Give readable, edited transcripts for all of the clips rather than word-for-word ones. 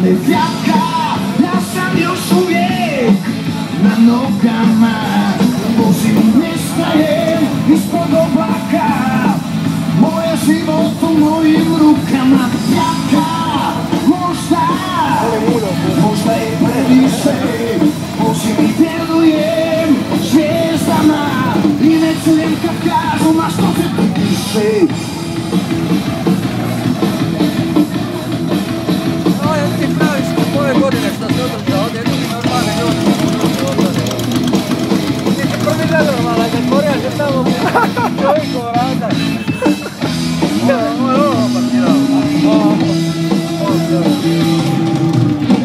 me fjaka, ja sam još uvijek na nogama. Vozim nestajem ispod oblaka, moj život u mojim rukama. Fjaka, možda je previše, vozim i djelujem zvijezdama i ne čujem kad kažu ma što se ti piše. Godine što se održao, ovdje ljudi normalni ljudi odlaze. Ti si prvi gledao malo, kad Korija se tamo čovjeku vrata. Ovo je ovo parkirao.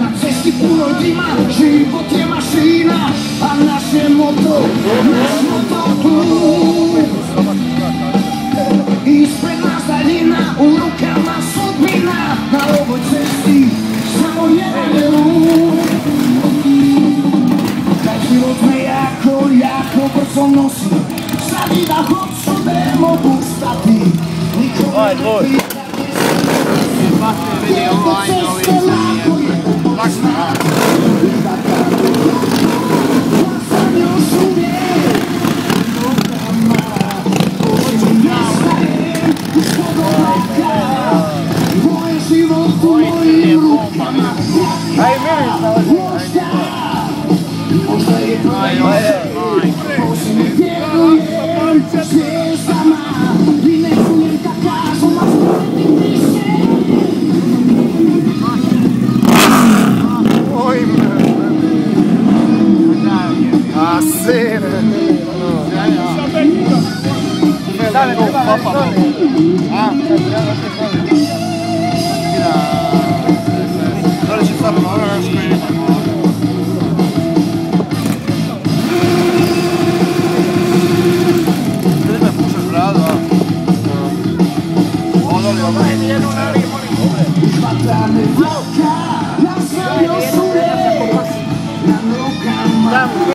Na cesti puno dima, život je mašina, a naš je moto tu. Ispred nas daljina, u rukama sudbina, na ovoj cesti samo jedan luk. Taj život me jako brzo nosi, sad i da hoću ne mogu stati. Aj, dvoj. Iako ceste lako je poznati, ja sam još uvijek nogama. Vozim nestajem ispod oblaka, moj život u mojim rukama. Možda je previše, vozim i djelujem zvijezdama i ne čujem kad kažu ma što se ti piše. A sere! Dale, treba na stole. Dole će stvarno